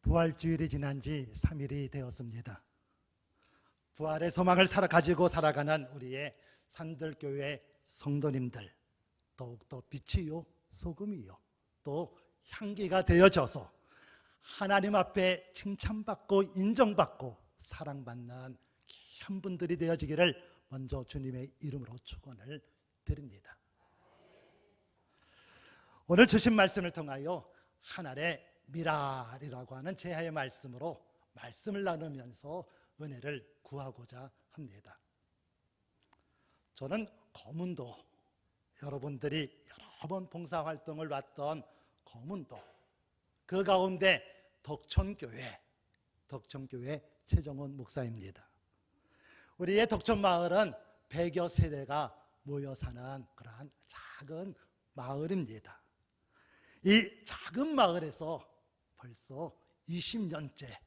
부활주일이 지난 지 3일이 되었습니다. 부활의 소망을 가지고 살아가는 우리의 산들교회 성도님들, 더욱더 빛이요 소금이요 또 향기가 되어져서 하나님 앞에 칭찬받고 인정받고 사랑받는 귀한 분들이 되어지기를 먼저 주님의 이름으로 축원을 드립니다. 오늘 주신 말씀을 통하여 하늘의 미랄이라고 하는 제하의 말씀으로 말씀을 나누면서 은혜를 구하고자 합니다. 저는 거문도, 여러분들이 여러 번 봉사활동을 왔던 거문도, 그 가운데 덕천교회 최정원 목사입니다. 우리의 덕천마을은 100여 세대가 모여 사는 그러한 작은 마을입니다. 이 작은 마을에서 벌써 20년째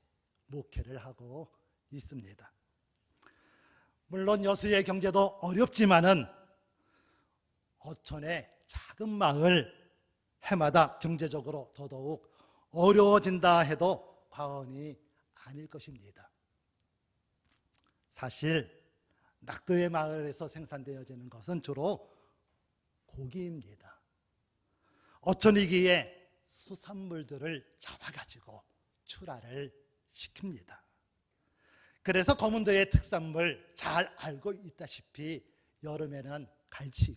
목회를 하고 있습니다. 물론 여수의 경제도 어렵지만은 어천의 작은 마을 해마다 경제적으로 더더욱 어려워진다 해도 과언이 아닐 것입니다. 사실 낙도의 마을에서 생산되어지는 것은 주로 고기입니다. 어천이기에 수산물들을 잡아가지고 출하를 시킵니다. 그래서 거문도의 특산물 잘 알고 있다시피 여름에는 갈치요,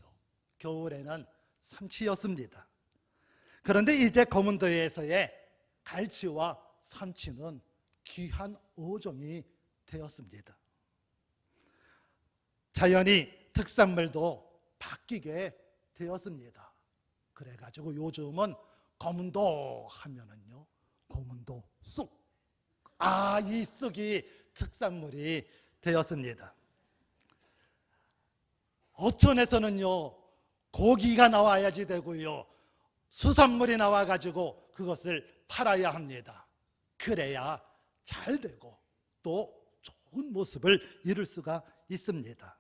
겨울에는 삼치였습니다. 그런데 이제 거문도에서의 갈치와 삼치는 귀한 어종이 되었습니다. 자연히 특산물도 바뀌게 되었습니다. 그래가지고 요즘은 거문도 하면은요, 거문도 쑥, 이 쑥이 특산물이 되었습니다. 어천에서는요, 고기가 나와야지 되고요, 수산물이 나와가지고 그것을 팔아야 합니다. 그래야 잘 되고 또 좋은 모습을 이룰 수가 있습니다.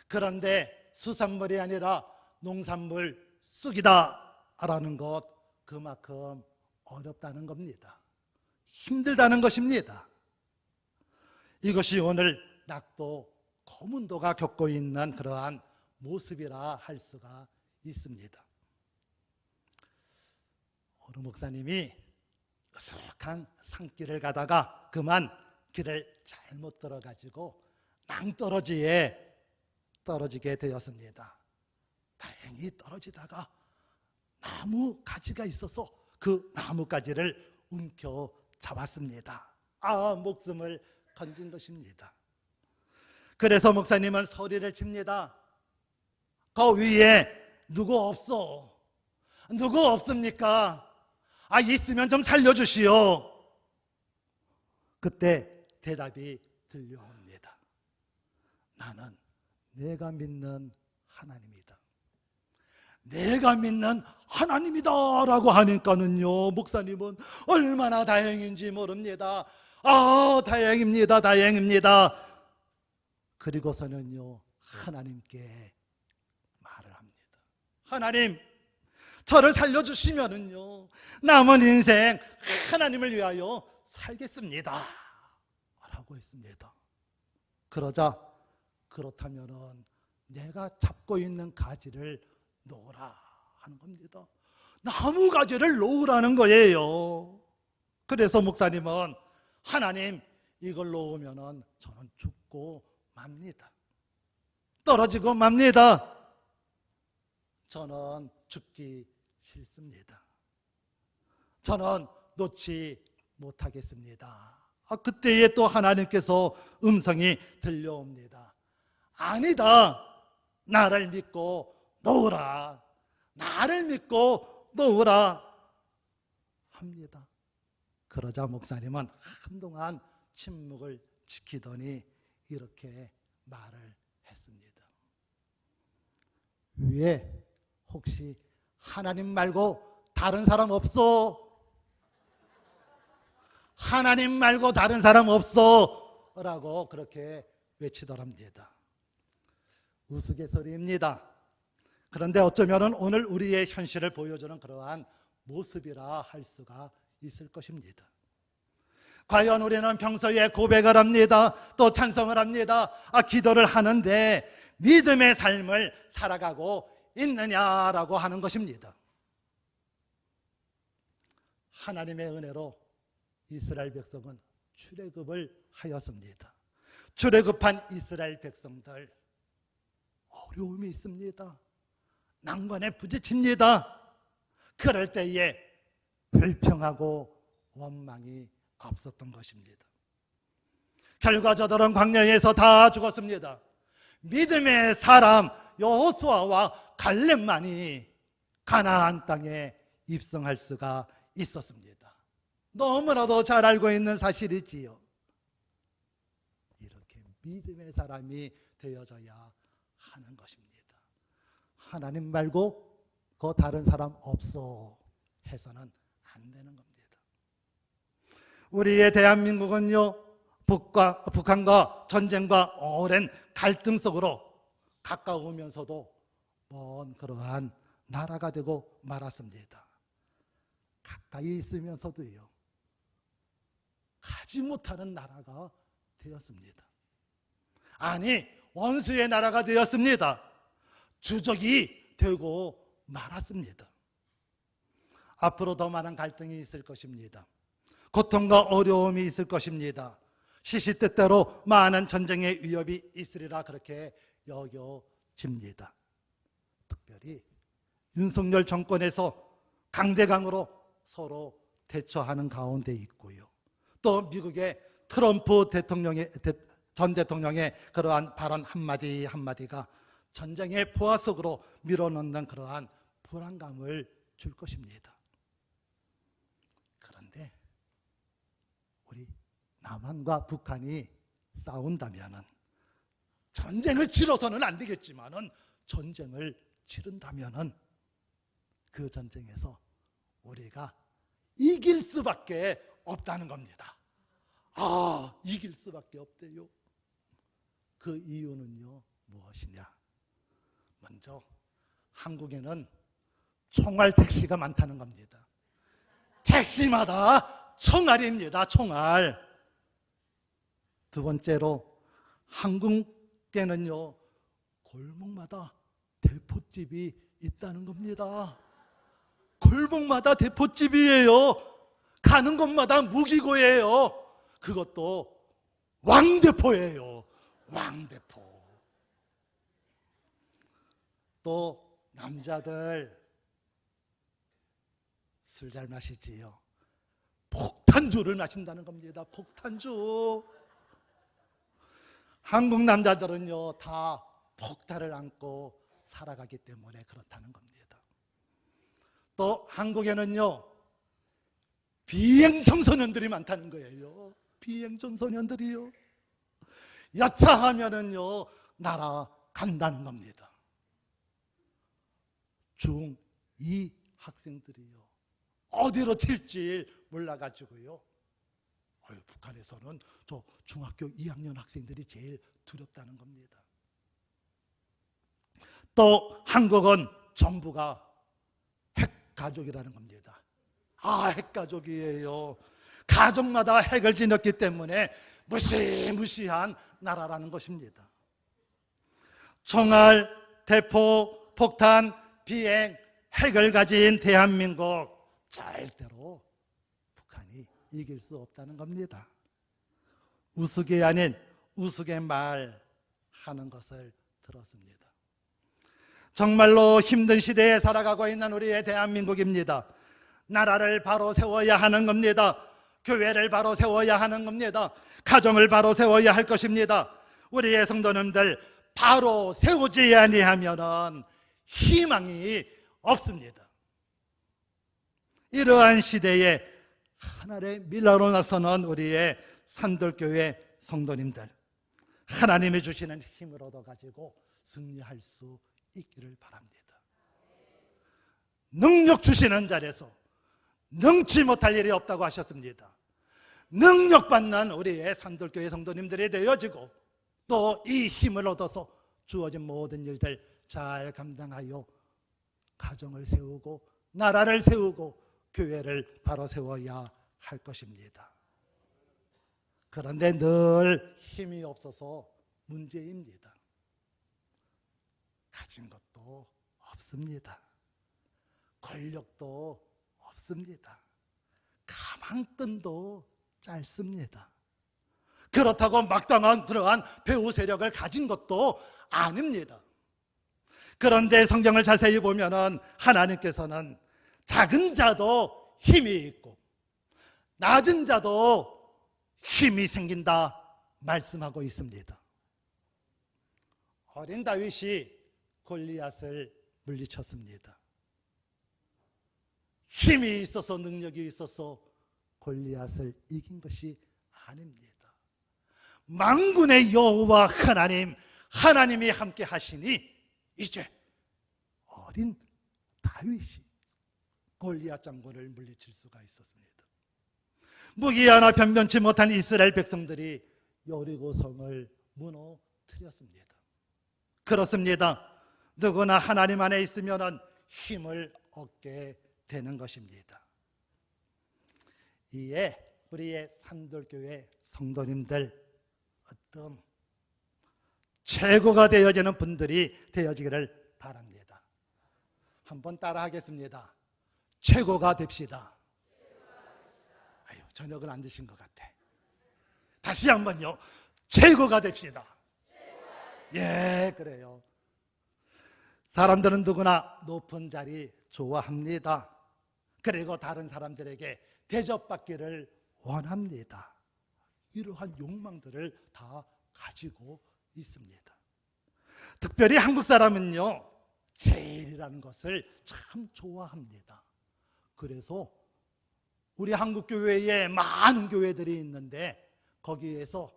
그런데 수산물이 아니라 농산물 쑥이다 라는 것, 그만큼 어렵다는 겁니다. 힘들다는 것입니다. 이것이 오늘 낙도 거문도가 겪고 있는 그러한 모습이라 할 수가 있습니다. 어느 목사님이 으슥한 산길을 가다가 그만 길을 잘못 들어가지고 낭떠러지에 떨어지게 되었습니다. 다행히 떨어지다가 나무 가지가 있어서 그 나무 가지를 움켜 잡았습니다. 목숨을 건진 것입니다. 그래서 목사님은 소리를 칩니다. 그 위에 누구 없어? 누구 없습니까? 있으면 좀 살려주시오. 그때 대답이 들려옵니다. 나는 내가 믿는 하나님이다. 내가 믿는 하나님이다 라고 하니까는요, 목사님은 얼마나 다행인지 모릅니다. 다행입니다, 다행입니다. 그리고서는요, 하나님께 말을 합니다. 하나님, 저를 살려주시면은요, 남은 인생 하나님을 위하여 살겠습니다 라고 했습니다. 그러자 그렇다면은 내가 잡고 있는 가지를 놓으라 하는 겁니다. 나무 가지를 놓으라는 거예요. 그래서 목사님은 하나님, 이걸 놓으면은 저는 죽고 맙니다. 떨어지고 맙니다. 저는 죽기 싫습니다. 저는 놓지 못하겠습니다. 그때에 또 하나님께서 음성이 들려옵니다. 아니다. 나를 믿고 놓으라. 나를 믿고 놓으라 합니다. 그러자 목사님은 한동안 침묵을 지키더니 이렇게 말을 했습니다. 위에 혹시 하나님 말고 다른 사람 없어? 하나님 말고 다른 사람 없어? 라고 그렇게 외치더랍니다. 우스갯소리입니다. 그런데 어쩌면 오늘 우리의 현실을 보여주는 그러한 모습이라 할 수가 있을 것입니다. 과연 우리는 평소에 고백을 합니다. 또 찬송을 합니다. 기도를 하는데 믿음의 삶을 살아가고 있느냐라고 하는 것입니다. 하나님의 은혜로 이스라엘 백성은 출애굽을 하였습니다. 출애굽한 이스라엘 백성들 어려움이 있습니다. 난관에 부딪힙니다. 그럴 때에 불평하고 원망이 앞섰던 것입니다. 결과 저들은 광야에서 다 죽었습니다. 믿음의 사람 여호수아와 갈렙만이 가나안 땅에 입성할 수가 있었습니다. 너무나도 잘 알고 있는 사실이지요. 이렇게 믿음의 사람이 되어져야 하는 것입니다. 하나님 말고 그 다른 사람 없어 해서는 안 되는 겁니다. 우리의 대한민국은요, 북한과 전쟁과 오랜 갈등 속으로 가까우면서도 먼 그러한 나라가 되고 말았습니다. 가까이 있으면서도요, 가지 못하는 나라가 되었습니다. 아니, 원수의 나라가 되었습니다. 주적이 되고 말았습니다. 앞으로 더 많은 갈등이 있을 것입니다. 고통과 어려움이 있을 것입니다. 시시때때로 많은 전쟁의 위협이 있으리라 그렇게 여겨집니다. 특별히 윤석열 정권에서 강대강으로 서로 대처하는 가운데 있고요. 또 미국의 트럼프 전 대통령의 그러한 발언 한마디 한마디가 전쟁의 포화 속으로 밀어넣는 그러한 불안감을 줄 것입니다. 그런데 우리 남한과 북한이 싸운다면은, 전쟁을 치러서는 안 되겠지만은 전쟁을 치른다면은 그 전쟁에서 우리가 이길 수밖에 없다는 겁니다. 이길 수밖에 없대요. 그 이유는요, 무엇이냐? 먼저 한국에는 총알 택시가 많다는 겁니다. 택시마다 총알입니다. 총알. 두 번째로 한국에는요, 골목마다 대포집이 있다는 겁니다. 골목마다 대포집이에요. 가는 곳마다 무기고예요. 그것도 왕대포예요. 왕대포. 또 남자들 술 잘 마시지요. 폭탄주를 마신다는 겁니다. 폭탄주. 한국 남자들은요, 다 폭탄을 안고 살아가기 때문에 그렇다는 겁니다. 또 한국에는요, 비행 청소년들이 많다는 거예요. 비행 청소년들이요. 여차하면은요, 날아간다는 겁니다. 중2 학생들이요, 어디로 튈지 몰라가지고요. 북한에서는 또 중학교 2학년 학생들이 제일 두렵다는 겁니다. 또 한국은 전부가 핵가족이라는 겁니다. 핵가족이에요. 가족마다 핵을 지녔기 때문에 무시무시한 나라라는 것입니다. 총알, 대포, 폭탄, 비행, 핵을 가진 대한민국, 절대로 북한이 이길 수 없다는 겁니다. 우스개 아닌 우스개 말 하는 것을 들었습니다. 정말로 힘든 시대에 살아가고 있는 우리의 대한민국입니다. 나라를 바로 세워야 하는 겁니다. 교회를 바로 세워야 하는 겁니다. 가정을 바로 세워야 할 것입니다. 우리의 성도님들 바로 세우지 아니하면은 희망이 없습니다. 이러한 시대에 하나님의 밀라로 나서는 우리의 산돌교회 성도님들, 하나님이 주시는 힘을 얻어가지고 승리할 수 있기를 바랍니다. 능력 주시는 자리에서 능치 못할 일이 없다고 하셨습니다. 능력받는 우리의 산돌교회 성도님들이 되어지고, 또 이 힘을 얻어서 주어진 모든 일들 잘 감당하여 가정을 세우고 나라를 세우고 교회를 바로 세워야 할 것입니다. 그런데 늘 힘이 없어서 문제입니다. 가진 것도 없습니다. 권력도 없습니다. 가망끈도 짧습니다. 그렇다고 마땅한 그러한 배후 세력을 가진 것도 아닙니다. 그런데 성경을 자세히 보면은 하나님께서는 작은 자도 힘이 있고 낮은 자도 힘이 생긴다 말씀하고 있습니다. 어린 다윗이 골리앗을 물리쳤습니다. 힘이 있어서 능력이 있어서 골리앗을 이긴 것이 아닙니다. 만군의 여호와 하나님이 함께 하시니 이제 어린 다윗이 골리앗 장군을 물리칠 수가 있었습니다. 무기 하나 변변치 못한 이스라엘 백성들이 여리고성을 무너뜨렸습니다. 그렇습니다. 누구나 하나님 안에 있으면 힘을 얻게 되는 것입니다. 이에 우리의 산돌교회 성도님들 어떤 최고가 되어지는 분들이 되어지기를 바랍니다. 한번 따라 하겠습니다. 최고가 됩시다. 아유, 저녁을 안 드신 것 같아. 다시 한번요. 최고가 됩시다. 예, 그래요. 사람들은 누구나 높은 자리 좋아합니다. 그리고 다른 사람들에게 대접받기를 원합니다. 이러한 욕망들을 다 가지고 있습니다. 특별히 한국 사람은요, 제일이라는 것을 참 좋아합니다. 그래서 우리 한국 교회에 많은 교회들이 있는데 거기에서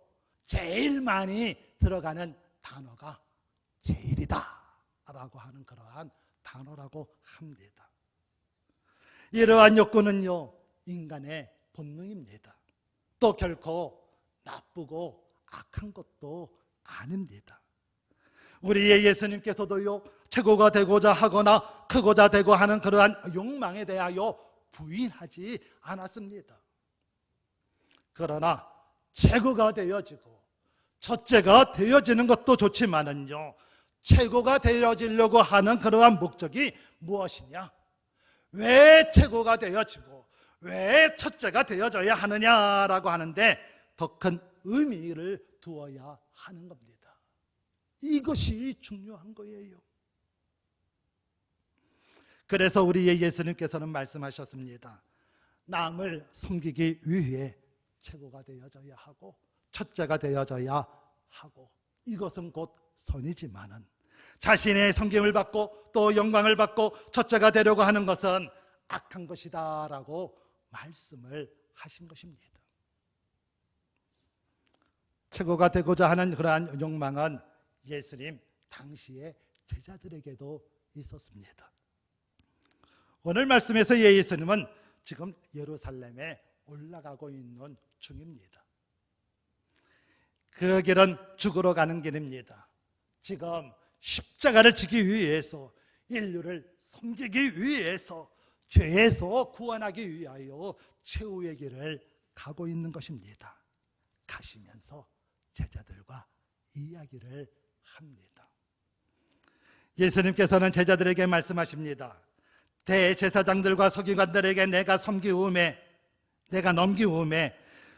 제일 많이 들어가는 단어가 제일이다 라고 하는 그러한 단어라고 합니다. 이러한 욕구는요, 인간의 본능입니다. 또 결코 나쁘고 악한 것도 아닙니다. 우리의 예수님께서도요, 최고가 되고자 하거나 크고자 되고 하는 그러한 욕망에 대하여 부인하지 않았습니다. 그러나 최고가 되어지고 첫째가 되어지는 것도 좋지만은요, 최고가 되어지려고 하는 그러한 목적이 무엇이냐? 왜 최고가 되어지고 왜 첫째가 되어져야 하느냐라고 하는데 더 큰 의미를 두어야 하는 겁니다. 이것이 중요한 거예요. 그래서 우리의 예수님께서는 말씀하셨습니다. 남을 섬기기 위해 최고가 되어져야 하고 첫째가 되어져야 하고, 이것은 곧 선이지만은 자신의 섬김을 받고 또 영광을 받고 첫째가 되려고 하는 것은 악한 것이다 라고 말씀을 하신 것입니다. 최고가 되고자 하는 그러한 욕망은 예수님 당시의 제자들에게도 있었습니다. 오늘 말씀에서 예수님은 지금 예루살렘에 올라가고 있는 중입니다. 그 길은 죽으러 가는 길입니다. 지금 십자가를 지기 위해서, 인류를 섬기기 위해서, 죄에서 구원하기 위하여 최후의 길을 가고 있는 것입니다. 가시면서 제자들과 이야기를 합니다. 예수님께서는 제자들에게 말씀하십니다. 대제사장들과 서기관들에게 내가 넘기움에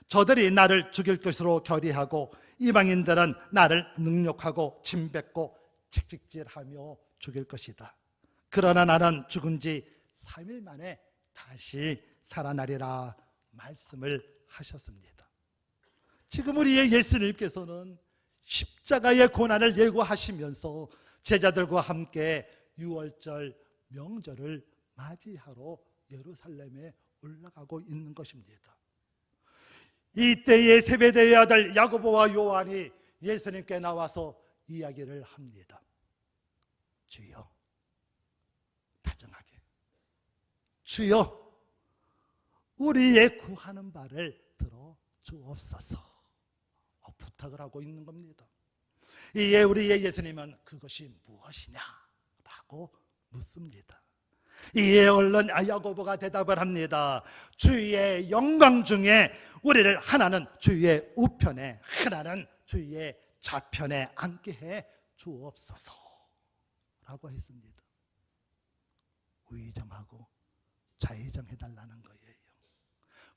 저들이 나를 죽일 것으로 결의하고 이방인들은 나를 능욕하고 침뱉고 채찍질하며 죽일 것이다. 그러나 나는 죽은 지 3일 만에 다시 살아나리라 말씀을 하셨습니다. 지금 우리의 예수님께서는 십자가의 고난을 예고하시면서 제자들과 함께 유월절 명절을 맞이하러 예루살렘에 올라가고 있는 것입니다. 이때에 세베대의 아들 야고보와 요한이 예수님께 나와서 이야기를 합니다. 주여, 다정하게, 주여, 우리의 구하는 바를 들어 주옵소서 부탁을 하고 있는 겁니다. 이에 우리의 예수님은 그것이 무엇이냐라고 묻습니다. 이에 얼른 야고보가 대답을 합니다. 주의 영광 중에 우리를 하나는 주의 우편에, 하나는 주의 좌편에 앉게 해 주옵소서 라고 했습니다. 우의정하고 좌의정해달라는 거예요.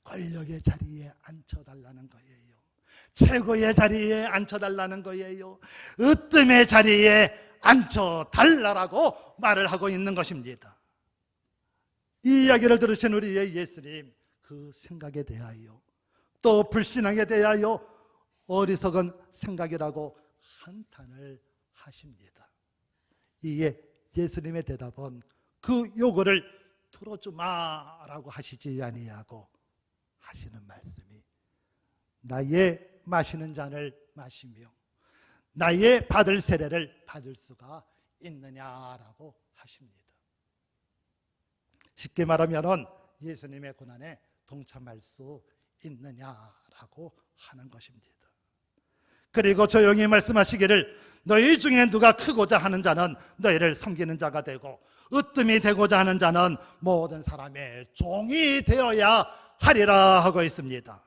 권력의 자리에 앉혀달라는 거예요. 최고의 자리에 앉혀달라는 거예요. 으뜸의 자리에 앉혀달라고 말을 하고 있는 것입니다. 이 이야기를 들으신 우리의 예수님, 그 생각에 대하여, 또 불신앙에 대하여 어리석은 생각이라고 한탄을 하십니다. 이에 예수님의 대답은 그 요구를 들어주마라고 하시지 아니하고 하시는 말씀이, 나의 마시는 잔을 마시며 나의 받을 세례를 받을 수가 있느냐라고 하십니다. 쉽게 말하면 예수님의 고난에 동참할 수 있느냐라고 하는 것입니다. 그리고 조용히 말씀하시기를, 너희 중에 누가 크고자 하는 자는 너희를 섬기는 자가 되고 으뜸이 되고자 하는 자는 모든 사람의 종이 되어야 하리라 하고 있습니다.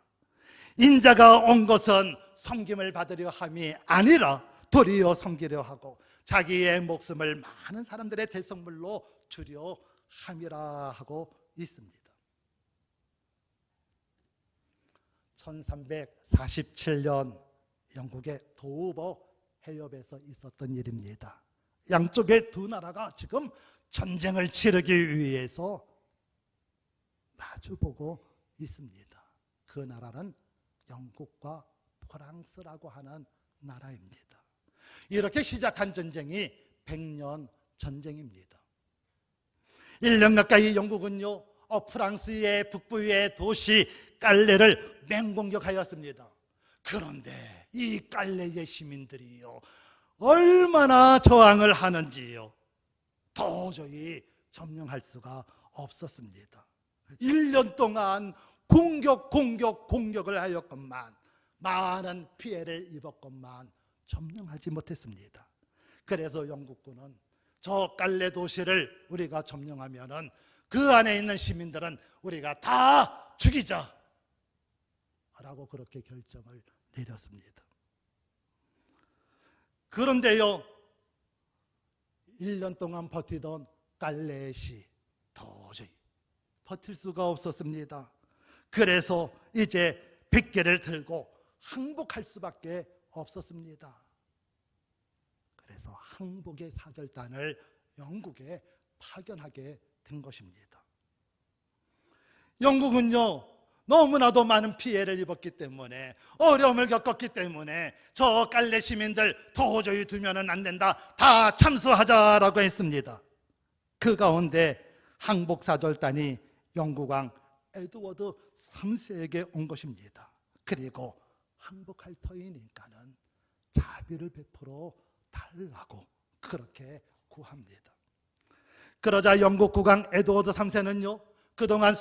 인자가 온 것은 섬김을 받으려 함이 아니라 도리어 섬기려 하고 자기의 목숨을 많은 사람들의 대성물로 주려 함이라 하고 있습니다. 1347년 영국의 도우버 해협에서 있었던 일입니다. 양쪽의 두 나라가 지금 전쟁을 치르기 위해서 마주보고 있습니다. 그 나라는 영국과 프랑스라고 하는 나라입니다. 이렇게 시작한 전쟁이 100년 전쟁입니다. 1년 가까이 영국은요, 프랑스의 북부의 도시 깔레를 맹공격하였습니다. 그런데 이 깔레의 시민들이요, 얼마나 저항을 하는지요, 도저히 점령할 수가 없었습니다. 1년 동안 공격을 하였건만, 많은 피해를 입었건만 점령하지 못했습니다. 그래서 영국군은 저 깔레 도시를 우리가 점령하면은 그 안에 있는 시민들은 우리가 다 죽이자 라고 그렇게 결정을 내렸습니다. 그런데요, 1년 동안 버티던 깔레시 도저히 버틸 수가 없었습니다. 그래서 이제 백개를 들고 항복할 수밖에 없었습니다. 그래서 항복의 사절단을 영국에 파견하게 된 것입니다. 영국은요, 너무나도 많은 피해를 입었기 때문에, 어려움을 겪었기 때문에 저 깔레 시민들 도저히 두면은 안 된다, 다 참수하자라고 했습니다. 그 가운데 항복사절단이 영국왕 에드워드 3세에게 온 것입니다. 그리고 항복할 터이니까는 자비를 베풀어 달라고 그렇게 구합니다. 그러자 영국 국왕 에드워드 3세는요, 그동안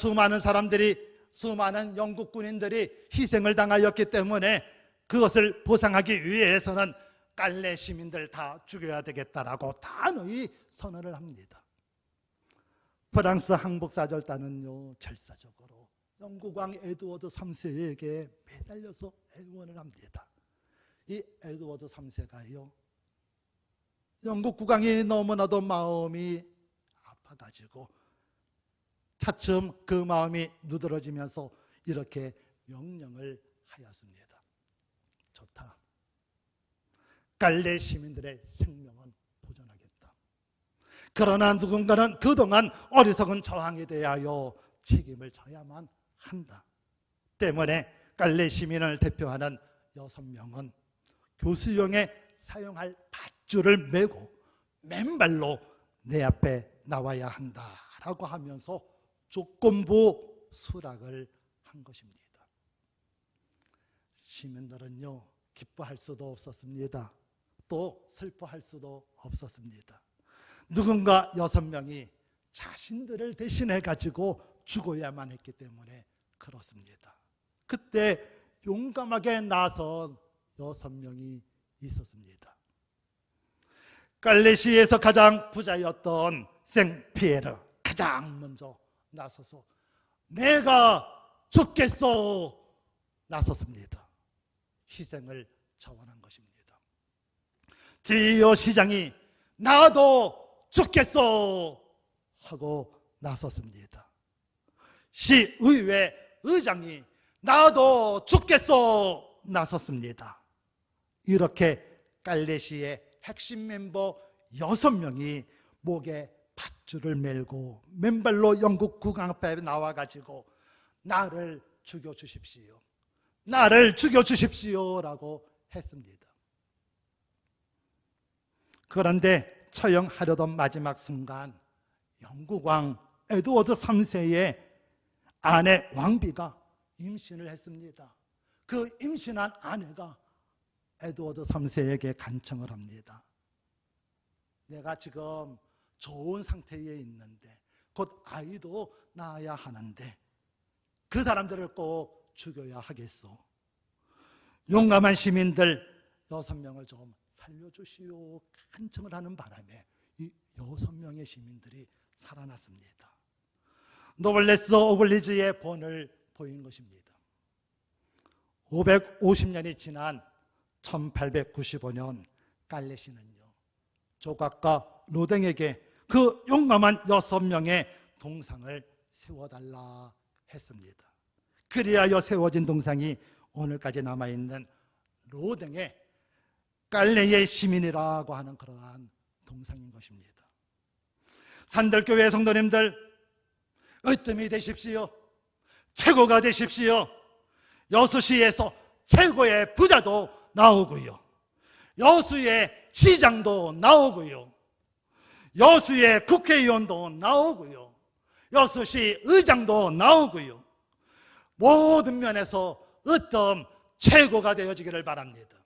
수많은 영국 군인들이 희생을 당하였기 때문에 그것을 보상하기 위해서는 깔레 시민들 다 죽여야 되겠다라고 단호히 선언을 합니다. 프랑스 항복사절단은요, 절사적으로 영국 왕 에드워드 3세에게 매달려서 애원을 합니다. 이 에드워드 3세가요, 영국 국왕이 너무나도 마음이 아파가지고 차츰 그 마음이 누그러지면서 이렇게 명령을 하였습니다. 좋다. 깔레 시민들의 생명은 보존하겠다. 그러나 누군가는 그동안 어리석은 저항에 대하여 책임을 져야만 한다. 때문에 깔레 시민을 대표하는 6명은 교수용에 사용할 밧줄을 메고 맨발로 내 앞에 나와야 한다라고 하면서 조건부 수락을 한 것입니다. 시민들은요, 기뻐할 수도 없었습니다. 또 슬퍼할 수도 없었습니다. 누군가 6명이 자신들을 대신해 가지고 죽어야만 했기 때문에 그렇습니다. 그때 용감하게 나선 6명이 있었습니다. 깔레시에서 가장 부자였던 생피에르, 가장 가장 먼저 나서서 내가 죽겠소 나섰습니다. 희생을 자원한 것입니다. 지여 시장이 나도 죽겠소 하고 나섰습니다. 시의회 의장이 나도 죽겠소 나섰습니다. 이렇게 갈래시의 핵심 멤버 6명이 목에 밧줄을 메고 맨발로 영국 국왕 앞에 나와가지고 나를 죽여주십시오, 나를 죽여주십시오 라고 했습니다. 그런데 처형하려던 마지막 순간 영국 왕 에드워드 3세의 아내 왕비가 임신을 했습니다. 그 임신한 아내가 에드워드 3세에게 간청을 합니다. 내가 지금 좋은 상태에 있는데 곧 아이도 낳아야 하는데 그 사람들을 꼭 죽여야 하겠소. 용감한 시민들 6명을 좀 살려주시오 간청을 하는 바람에 이 6명의 시민들이 살아났습니다. 노블레스 오블리주의 본을 보인 것입니다. 550년이 지난 1895년 갈래시는요, 조각가 로댕에게 그 용감한 6명의 동상을 세워달라 했습니다. 그리하여 세워진 동상이 오늘까지 남아있는 로댕의 갈래의 시민이라고 하는 그러한 동상인 것입니다. 산들교회 성도님들, 으뜸이 되십시오. 최고가 되십시오. 여수시에서 최고의 부자도 나오고요, 여수의 시장도 나오고요, 여수의 국회의원도 나오고요, 여수시 의장도 나오고요, 모든 면에서 으뜸 최고가 되어지기를 바랍니다.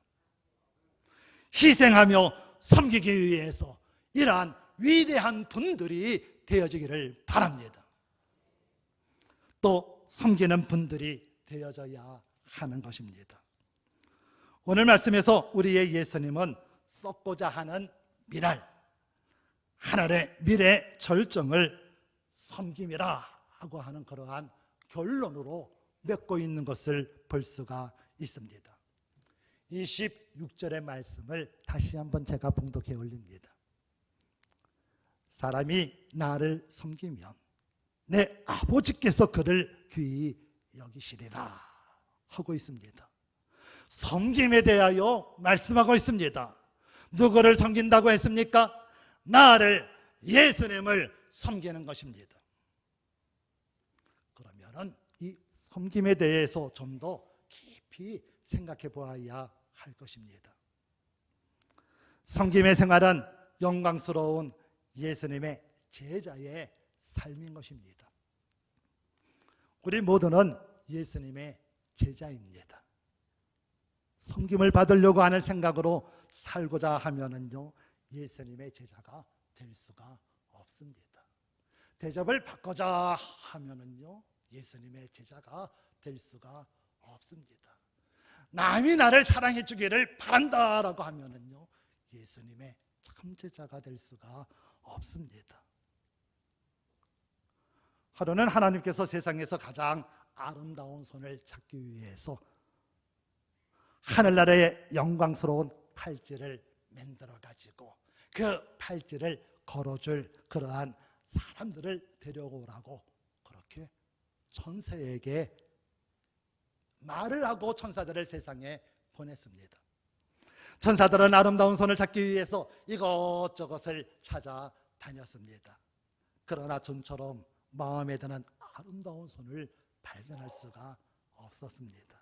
희생하며 섬기기 위해서 이러한 위대한 분들이 되어지기를 바랍니다. 또 섬기는 분들이 되어져야 하는 것입니다. 오늘 말씀에서 우리의 예수님은 썩고자 하는 미랄, 하늘의 미래 절정을 섬김이라 하고 하는 그러한 결론으로 맺고 있는 것을 볼 수가 있습니다. 26절의 말씀을 다시 한번 제가 봉독해 올립니다. 사람이 나를 섬기면 내 아버지께서 그를 귀히 여기시리라 하고 있습니다. 섬김에 대하여 말씀하고 있습니다. 누구를 섬긴다고 했습니까? 나를, 예수님을 섬기는 것입니다. 그러면은 이 섬김에 대해서 좀 더 깊이 생각해 보아야 할 것입니다. 섬김의 생활은 영광스러운 예수님의 제자의 삶인 것입니다. 우리 모두는 예수님의 제자입니다. 섬김을 받으려고 하는 생각으로 살고자 하면은요, 예수님의 제자가 될 수가 없습니다. 대접을 받고자 하면은요, 예수님의 제자가 될 수가 없습니다. 남이 나를 사랑해 주기를 바란다라고 하면은요, 예수님의 참 제자가 될 수가 없습니다. 하루는 하나님께서 세상에서 가장 아름다운 손을 찾기 위해서 하늘나라의 영광스러운 팔찌를 만들어 가지고 그 팔찌를 걸어줄 그러한 사람들을 데려오라고 그렇게 천사에게 말을 하고 천사들을 세상에 보냈습니다. 천사들은 아름다운 손을 찾기 위해서 이것저것을 찾아다녔습니다. 그러나 좀처럼 마음에 드는 아름다운 손을 발견할 수가 없었습니다.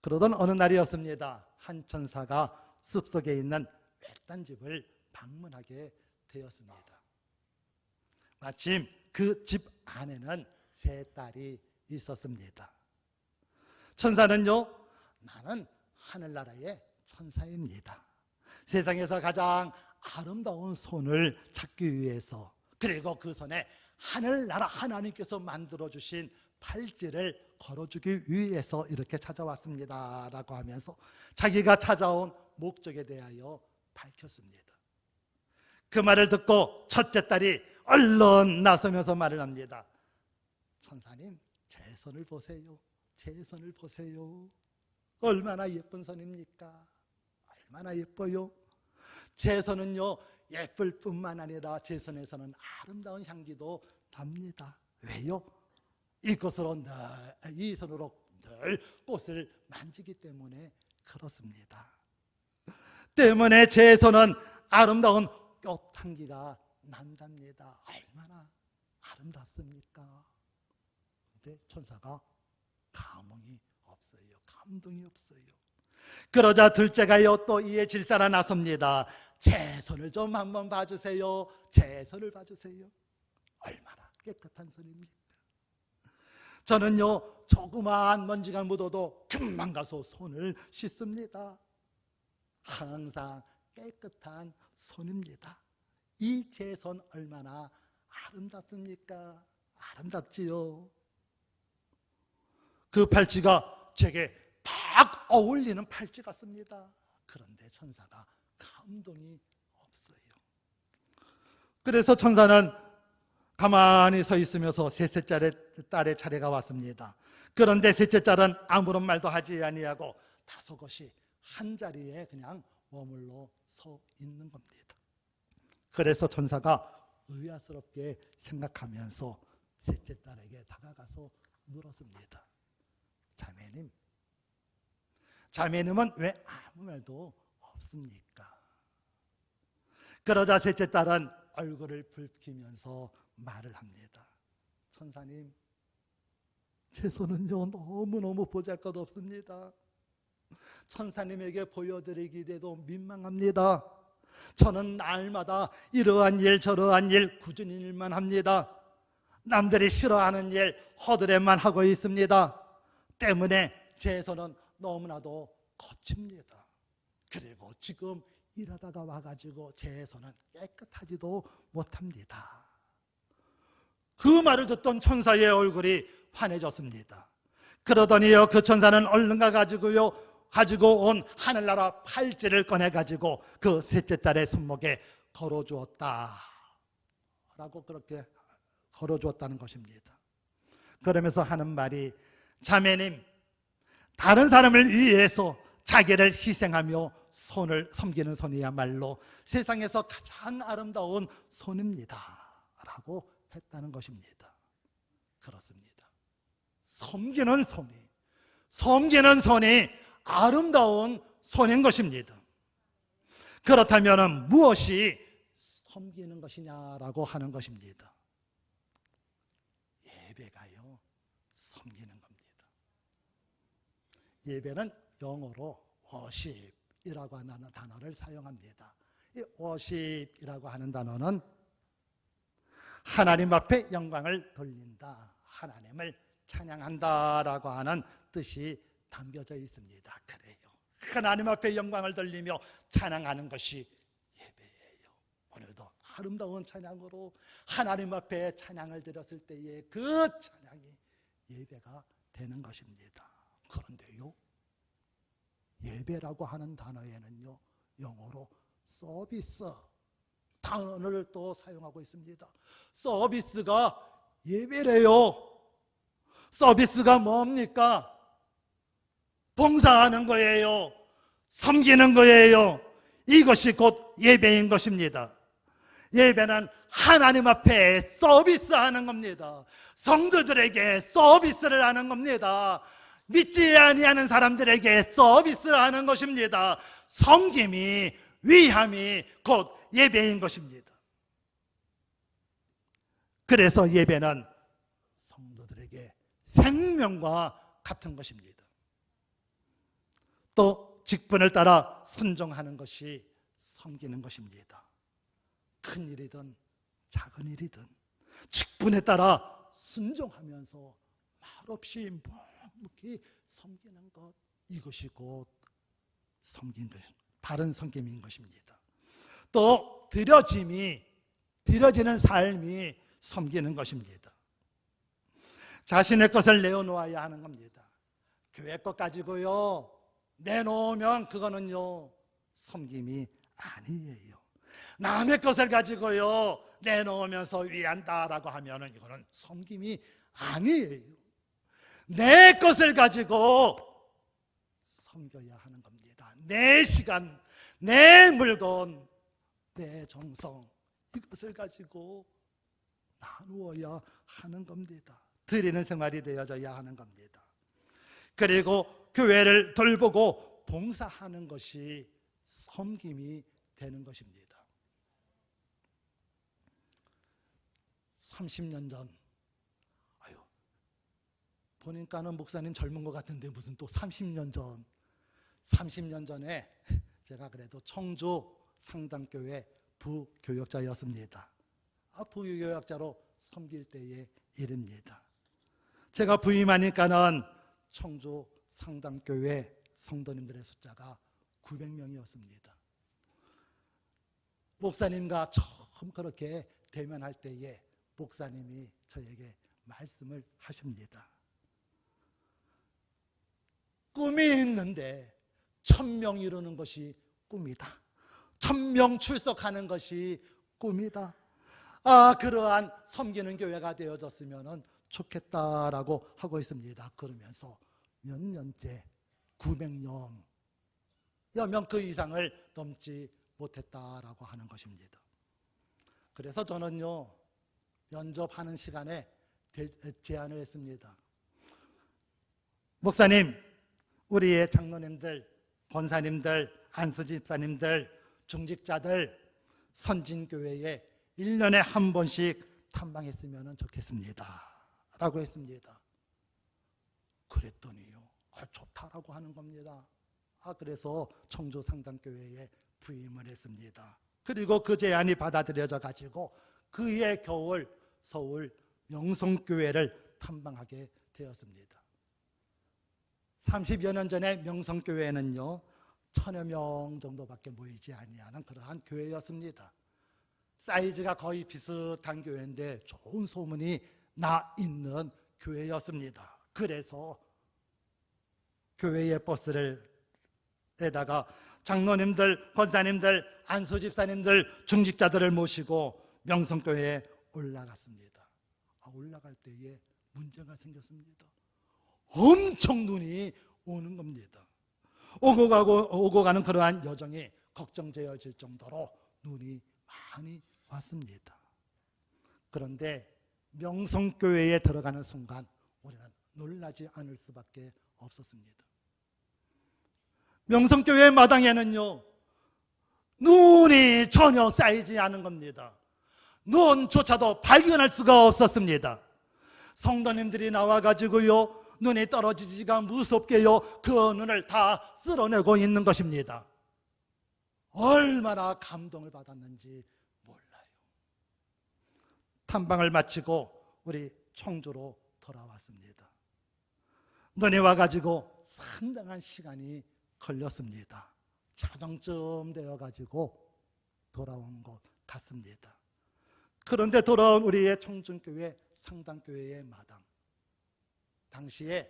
그러던 어느 날이었습니다. 한 천사가 숲속에 있는 외딴 집을 방문하게 되었습니다. 마침 그 집 안에는 3딸이 있었습니다. 천사는요, 나는 하늘나라의 천사입니다. 세상에서 가장 아름다운 손을 찾기 위해서, 그리고 그 손에 하늘나라 하나님께서 만들어주신 팔찌를 걸어주기 위해서 이렇게 찾아왔습니다 라고 하면서 자기가 찾아온 목적에 대하여 밝혔습니다. 그 말을 듣고 첫째 딸이 얼른 나서면서 말을 합니다. 천사님, 제 손을 보세요. 제 손을 보세요. 얼마나 예쁜 손입니까? 얼마나 예뻐요. 제 손은요, 예쁠 뿐만 아니라 제 손에서는 아름다운 향기도 납니다. 왜요? 이것으로 이 손으로 늘 꽃을 만지기 때문에 그렇습니다. 때문에 제 손은 아름다운 꽃 향기가 난답니다. 얼마나 아름답습니까? 근데 천사가 감흥이 없어요. 감동이 없어요. 그러자 둘째가요, 또 이에 질사라 나섭니다. 제 손을 좀 한번 봐주세요. 제 손을 봐주세요. 얼마나 깨끗한 손입니까? 저는요, 조그마한 먼지가 묻어도 금방 가서 손을 씻습니다. 항상 깨끗한 손입니다. 이 제 손 얼마나 아름답습니까? 아름답지요. 그 팔찌가 제게 딱 어울리는 팔찌 같습니다. 그런데 천사가 감동이 없어요. 그래서 천사는 가만히 서 있으면서 셋째 딸의 차례가 왔습니다. 그런데 셋째 딸은 아무런 말도 하지 아니하고 다소곳이 한 자리에 그냥 머물러 서 있는 겁니다. 그래서 천사가 의아스럽게 생각하면서 셋째 딸에게 다가가서 물었습니다. 자매님은 왜 아무 말도 없습니까? 그러자 셋째 딸은 얼굴을 붉히면서 말을 합니다. 천사님, 제 손은요, 너무너무 보잘것없습니다. 천사님에게 보여드리기에도 민망합니다. 저는 날마다 이러한 일 저러한 일 꾸준히 일만 합니다. 남들이 싫어하는 일 허드렛만 하고 있습니다. 때문에 제 손은 너무나도 거칩니다. 그리고 지금 일하다가 와가지고 제 손은 깨끗하지도 못합니다. 그 말을 듣던 천사의 얼굴이 환해졌습니다. 그러더니요, 그 천사는 얼른 가지고 온 하늘나라 팔찌를 꺼내가지고 그 셋째 딸의 손목에 걸어주었다 라고 그렇게 걸어주었다는 것입니다. 그러면서 하는 말이, 자매님, 다른 사람을 위해서 자기를 희생하며 손을 섬기는 손이야말로 세상에서 가장 아름다운 손입니다 라고 했다는 것입니다. 그렇습니다. 섬기는 손이 아름다운 손인 것입니다. 그렇다면 무엇이 섬기는 것이냐라고 하는 것입니다. 예배가요, 섬기는 겁니다. 예배는 영어로 worship이라고 하는 단어를 사용합니다. 이 worship이라고 하는 단어는 하나님 앞에 영광을 돌린다, 하나님을 찬양한다라고 하는 뜻이 담겨져 있습니다. 그래요. 하나님 앞에 영광을 돌리며 찬양하는 것이 예배예요. 오늘도 아름다운 찬양으로 하나님 앞에 찬양을 드렸을 때에 그 찬양이 예배가 되는 것입니다. 그런데요, 예배라고 하는 단어에는요, 영어로 서비스 단어를 또 사용하고 있습니다. 서비스가 예배래요. 서비스가 뭡니까? 봉사하는 거예요. 섬기는 거예요. 이것이 곧 예배인 것입니다. 예배는 하나님 앞에 서비스하는 겁니다. 성도들에게 서비스를 하는 겁니다. 믿지 아니하는 사람들에게 서비스를 하는 것입니다. 섬김이, 위함이 곧 예배인 것입니다. 그래서 예배는 성도들에게 생명과 같은 것입니다. 또 직분을 따라 순종하는 것이 섬기는 것입니다. 큰 일이든 작은 일이든 직분에 따라 순종하면서 말없이 묵묵히 섬기는 것, 이것이 곧 섬긴 것, 바른 섬김인 것입니다. 또 드려지는 삶이 섬기는 것입니다. 자신의 것을 내어놓아야 하는 겁니다. 교회 것 가지고요 내놓으면 그거는요 섬김이 아니에요. 남의 것을 가지고요 내놓으면서 위한다라고 하면은 이거는 섬김이 아니에요. 내 것을 가지고 섬겨야 하는 겁니다. 내 시간, 내 물건, 내 정성, 이것을 가지고 나누어야 하는 겁니다. 드리는 생활이 되어져야 하는 겁니다. 그리고 교회를 돌보고 봉사하는 것이 섬김이 되는 것입니다. 30년 전, 보니까는 목사님 젊은 것 같은데 무슨 또 30년 전에 제가 그래도 청주 상담교회 부교역자였습니다. 부교역자로 섬길 때의 일입니다. 제가 부임하니까는 청주 상담교회 성도님들의 숫자가 900명이었습니다. 목사님과 처음 그렇게 대면할 때에 목사님이 저에게 말씀을 하십니다. 꿈이 있는데 1000명 이루는 것이 꿈이다. 1000명 출석하는 것이 꿈이다. 그러한 섬기는 교회가 되어졌으면 좋겠다라고 하고 있습니다. 그러면서 몇 년째 900명, 명 그 이상을 넘지 못했다라고 하는 것입니다. 그래서 저는요 면접하는 시간에 제안을 했습니다. 목사님, 우리의 장로님들, 권사님들, 안수집사님들, 중직자들 선진교회에 1년에 한 번씩 탐방했으면 좋겠습니다 라고 했습니다. 그랬더니요 좋다라고 하는 겁니다. 그래서 청주 상담교회에 부임을 했습니다. 그리고 그 제안이 받아들여져 가지고 그해 겨울 서울 명성교회를 탐방하게 되었습니다. 30여 년 전에 명성교회는요 1000여 명 정도밖에 모이지 아니하는 그러한 교회였습니다. 사이즈가 거의 비슷한 교회인데 좋은 소문이 나 있는 교회였습니다. 그래서 교회의 버스를 에다가 장로님들, 권사님들, 안수집사님들, 중직자들을 모시고 명성교회에 올라갔습니다. 올라갈 때에 문제가 생겼습니다. 엄청 눈이 오는 겁니다. 오고 가는 그러한 여정이 걱정되어질 정도로 눈이 많이 왔습니다. 그런데 명성교회에 들어가는 순간 우리는 놀라지 않을 수밖에 없었습니다. 명성교회 마당에는요 눈이 전혀 쌓이지 않은 겁니다. 눈조차도 발견할 수가 없었습니다. 성도님들이 나와가지고요 눈이 떨어지지가 무섭게요 그 눈을 다 쓸어내고 있는 것입니다. 얼마나 감동을 받았는지 몰라요. 탐방을 마치고 우리 청주로 돌아왔습니다. 눈이 와가지고 상당한 시간이 걸렸습니다. 자정쯤 되어가지고 돌아온 것 같습니다. 그런데 돌아온 우리의 청중교회 상당교회의 마당, 당시에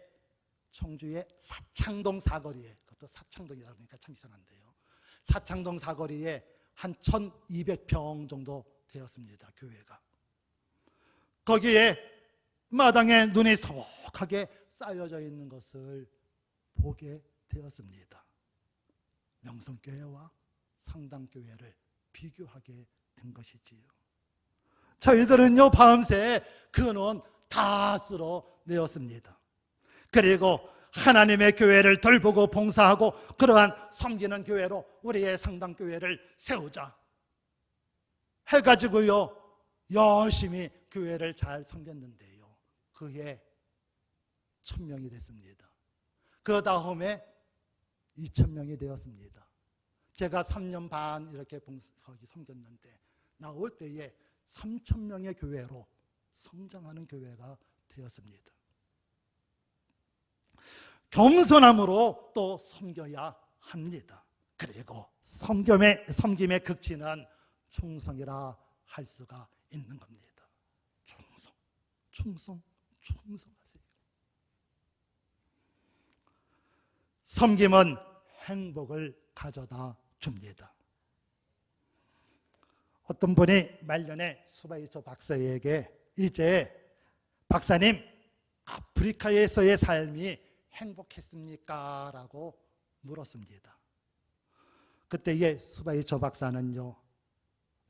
청주의 사창동 사거리에, 그것도 사창동이라고 하니까 참 이상한데요, 사창동 사거리에 한 1200평 정도 되었습니다. 교회가. 거기에 마당에 눈이 서먹하게 쌓여져 있는 것을 보게 되었습니다. 명성교회와 상당교회를 비교하게 된 것이지요. 저희들은요 밤새 그 눈 다 쓸어내었습니다. 그리고 하나님의 교회를 돌보고 봉사하고 그러한 섬기는 교회로 우리의 상당교회를 세우자 해가지고요 열심히 교회를 잘 섬겼는데요 그해 1000명이 됐습니다. 그 다음에 2000명이 되었습니다. 제가 3년 반 이렇게 거기 섬겼는데 나올 때에 3000명의 교회로 성장하는 교회가 되었습니다. 겸손함으로 또 섬겨야 합니다. 그리고 섬김의 극치는 충성이라 할 수가 있는 겁니다. 충성하세요. 섬김은 행복을 가져다 줍니다. 어떤 분이 말년에 수바이처 박사에게 이제 박사님 아프리카에서의 삶이 행복했습니까? 라고 물었습니다. 그때의 수바이처 박사는요,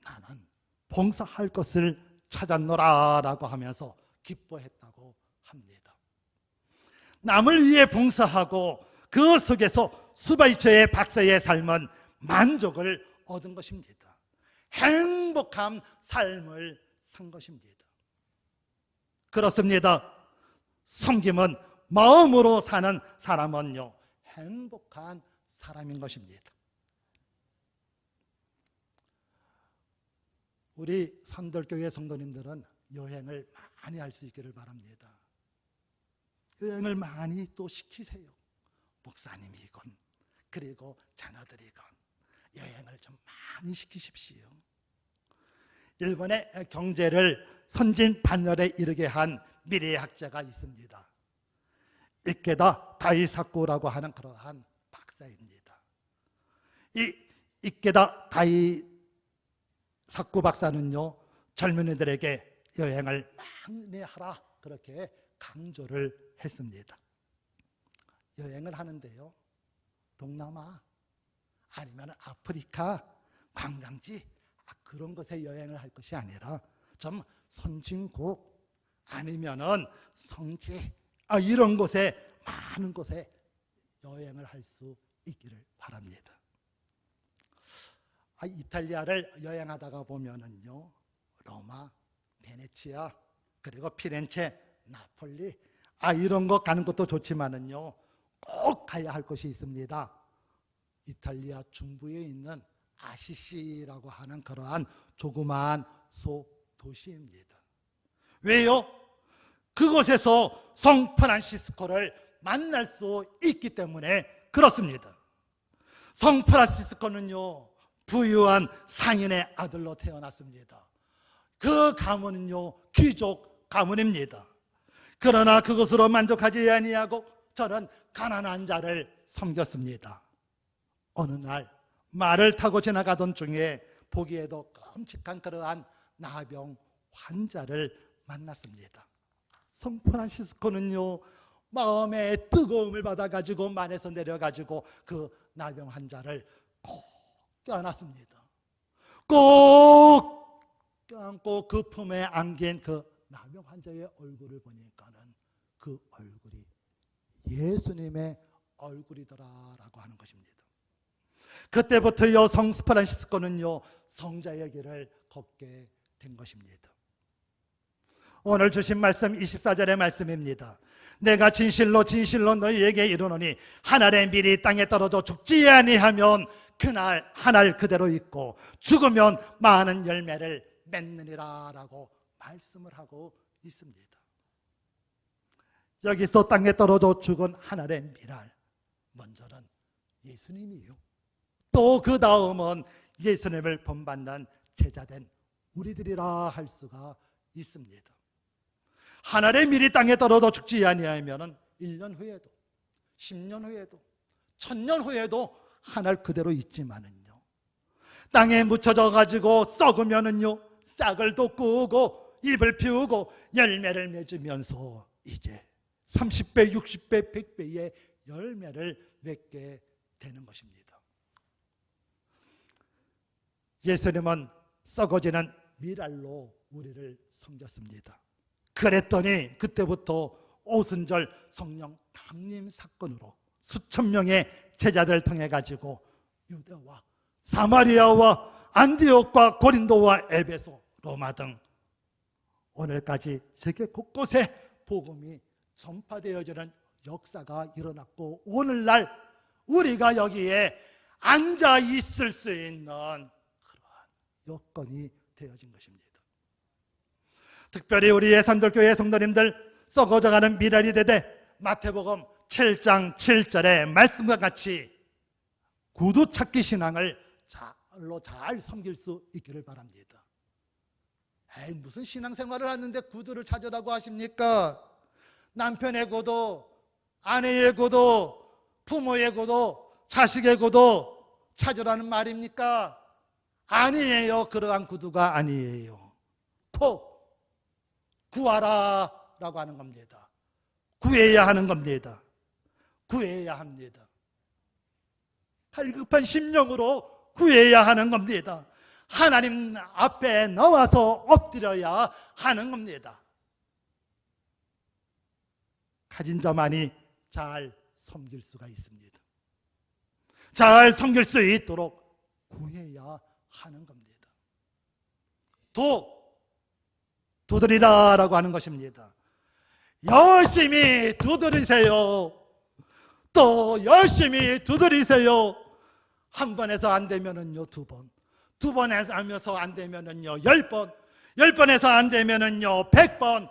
나는 봉사할 것을 찾았노라 라고 하면서 기뻐했다고 합니다. 남을 위해 봉사하고 그 속에서 수바이처의 박사의 삶은 만족을 얻은 것입니다. 행복한 삶을 산 것입니다. 그렇습니다. 섬김은 마음으로 사는 사람은요, 행복한 사람인 것입니다. 우리 산돌교회 성도님들은 여행을 많이 할 수 있기를 바랍니다. 여행을 많이 또 시키세요. 목사님이건 그리고 자녀들이건 여행을 좀 많이 시키십시오. 일본의 경제를 선진 반열에 이르게 한 미래학자가 있습니다. 이케다 다이사쿠라고 하는 그러한 박사입니다. 이 이케다 다이사쿠 박사는요, 젊은이들에게 여행을 많이 하라 그렇게 강조를 했습니다. 여행을 하는데요, 동남아 아니면 아프리카 관광지 그런 곳에 여행을 할 것이 아니라 좀 선진국 아니면은 성지 이런 곳에, 많은 곳에 여행을 할 수 있기를 바랍니다. 이탈리아를 여행하다가 보면은요, 로마, 베네치아, 그리고 피렌체, 나폴리 이런 거 가는 것도 좋지만은요, 꼭 가야 할 곳이 있습니다. 이탈리아 중부에 있는 아시시라고 하는 그러한 조그마한 소도시입니다. 왜요? 그곳에서 성 프란시스코를 만날 수 있기 때문에 그렇습니다. 성 프란시스코는요, 부유한 상인의 아들로 태어났습니다. 그 가문은요, 귀족 가문입니다. 그러나 그것으로 만족하지 아니하고 저는 가난한 자를 섬겼습니다. 어느 날 말을 타고 지나가던 중에 보기에도 끔찍한 그러한 나병 환자를 만났습니다. 성 프란시스코는요, 마음에 뜨거움을 받아가지고 만에서 내려가지고 그 나병 환자를 꼭 껴안았습니다. 꼭 껴안고 그 품에 안긴 그 나병 환자의 얼굴을 보니까는 그 얼굴이 예수님의 얼굴이더라라고 하는 것입니다. 그때부터요, 성 프란시스코는요, 성자의 길을 걷게 된 것입니다. 오늘 주신 말씀 24절의 말씀입니다. 내가 진실로 진실로 너희에게 이르노니 한 알의 밀이 땅에 떨어져 죽지 아니하면 그날 한 알 그대로 있고 죽으면 많은 열매를 맺느니라 라고 말씀을 하고 있습니다. 여기서 땅에 떨어져 죽은 한 알의 밀알, 먼저는 예수님이요, 또 그 다음은 예수님을 본받는 제자된 우리들이라 할 수가 있습니다. 한 알의 밀이 땅에 떨어져 죽지 아니하면 1년 후에도 10년 후에도 1000년 후에도 한 알 그대로 있지만은요, 땅에 묻혀져 가지고 썩으면은요, 싹을 돋구고 잎을 피우고 열매를 맺으면서 이제 30배, 60배, 100배의 열매를 맺게 되는 것입니다. 예수님은 썩어지는 밀알로 우리를 섬겼습니다. 그랬더니 그때부터 오순절 성령 담임 사건으로 수천 명의 제자들 통해 가지고 유대와 사마리아와 안디옥과 고린도와 에베소, 로마 등 오늘까지 세계 곳곳에 복음이 전파되어지는 역사가 일어났고, 오늘날 우리가 여기에 앉아 있을 수 있는 그러한 여건이 되어진 것입니다. 특별히 우리의 산돌교회 성도님들, 썩어져가는 미랄이 되되 마태복음 7장 7절의 말씀과 같이 구두 찾기 신앙을 잘 섬길 수 있기를 바랍니다. 무슨 신앙생활을 하는데 구두를 찾으라고 하십니까? 남편의 구두, 아내의 구두, 부모의 구두, 자식의 구두 찾으라는 말입니까? 아니에요. 그러한 구두가 아니에요. 구하라 라고 하는 겁니다. 구해야 하는 겁니다. 구해야 합니다. 갈급한 심령으로 구해야 하는 겁니다. 하나님 앞에 나와서 엎드려야 하는 겁니다. 가진 자만이 잘 섬길 수가 있습니다. 잘 섬길 수 있도록 구해야 하는 겁니다. 두드리라 라고 하는 것입니다. 열심히 두드리세요. 또 열심히 두드리세요. 한 번 해서 안 되면은요 2번, 2번 해서 하면서 안 되면은요 10번, 10번 해서 안 되면은요 100번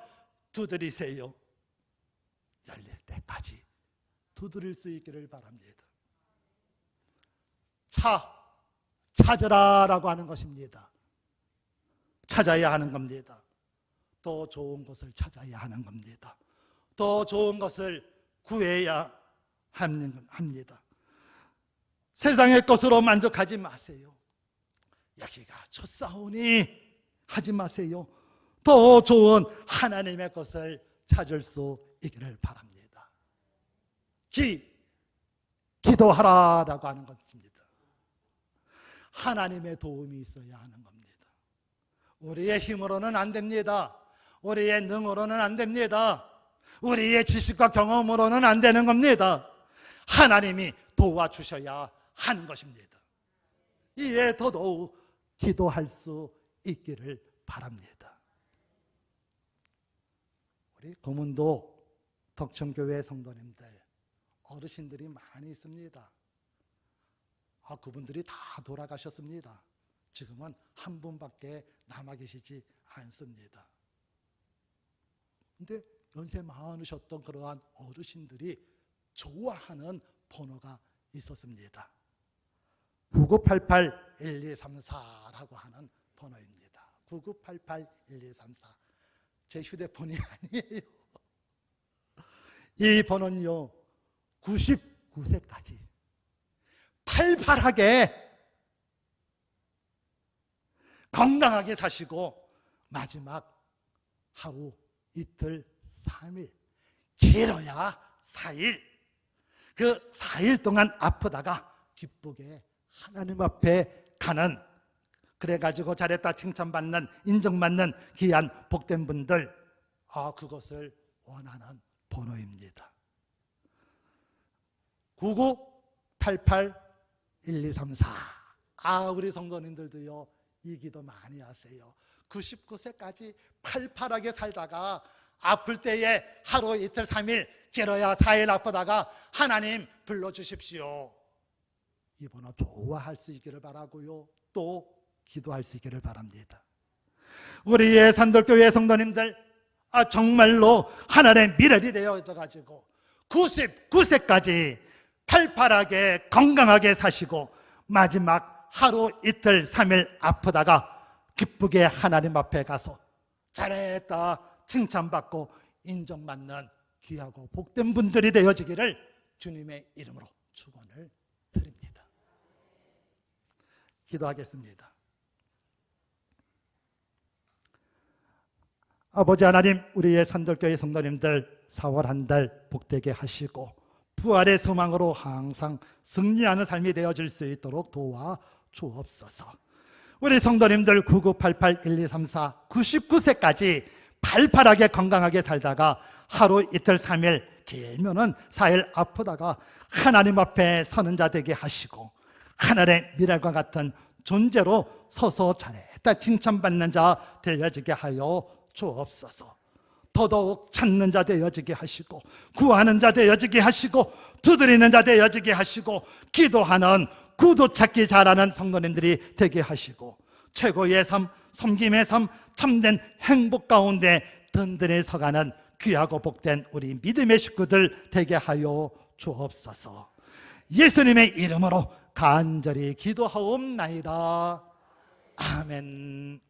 두드리세요. 열릴 때까지 두드릴 수 있기를 바랍니다. 찾으라 라고 하는 것입니다. 찾아야 하는 겁니다. 더 좋은 것을 찾아야 하는 겁니다. 더 좋은 것을 구해야 합니다. 세상의 것으로 만족하지 마세요. 여기가 좋사오니 하지 마세요. 더 좋은 하나님의 것을 찾을 수 있기를 바랍니다. 기도하라라고 하는 것입니다. 하나님의 도움이 있어야 하는 겁니다. 우리의 힘으로는 안 됩니다. 우리의 능으로는 안 됩니다. 우리의 지식과 경험으로는 안 되는 겁니다. 하나님이 도와주셔야 하는 것입니다. 이에 더더욱 기도할 수 있기를 바랍니다. 우리 고문도 덕천교회 성도님들, 어르신들이 많이 있습니다. 그분들이 다 돌아가셨습니다. 지금은 한 분밖에 남아 계시지 않습니다. 근데 연세 많으셨던 그러한 어르신들이 좋아하는 번호가 있었습니다. 9988-1234라고 하는 번호입니다. 9988-1234. 제 휴대폰이 아니에요. 이 번호는요 99세까지 팔팔하게 건강하게 사시고 마지막 하루, 이틀, 3일, 길어야 4일, 그 4일 동안 아프다가 기쁘게 하나님 앞에 가는, 그래가지고 잘했다 칭찬받는, 인정받는 귀한 복된 분들, 그것을 원하는 번호입니다. 9988-1234. 우리 성도님들도요 이 기도 많이 하세요. 99세까지 팔팔하게 살다가 아플 때에 하루, 이틀, 3일, 길어야 4일 아프다가 하나님 불러주십시오. 이 번호 좋아할 수 있기를 바라고요, 또 기도할 수 있기를 바랍니다. 우리의 산돌교회 성도님들, 정말로 하나님의 미래이 되어져가지고 99세까지 팔팔하게 건강하게 사시고 마지막 하루, 이틀, 3일 아프다가 기쁘게 하나님 앞에 가서 잘했다 칭찬받고 인정받는 귀하고 복된 분들이 되어지기를 주님의 이름으로 축원을 드립니다. 기도하겠습니다. 아버지 하나님, 우리의 산돌교회 성도님들 4월 한 달 복되게 하시고 부활의 소망으로 항상 승리하는 삶이 되어질 수 있도록 도와주옵소서. 우리 성도님들 9988-1234 99세까지 팔팔하게 건강하게 살다가 하루, 이틀, 3일, 길면은 4일 아프다가 하나님 앞에 서는 자 되게 하시고 하늘의 미랄과 같은 존재로 서서 잘했다 칭찬받는 자 되어지게 하여 주옵소서. 더더욱 찾는 자 되어지게 하시고 구하는 자 되어지게 하시고 두드리는 자 되어지게 하시고 기도하는 구도 찾기 잘하는 성도님들이 되게 하시고 최고의 삶, 섬김의 삶, 참된 행복 가운데 든든히 서가는 귀하고 복된 우리 믿음의 식구들 되게 하여 주옵소서. 예수님의 이름으로 간절히 기도하옵나이다. 아멘.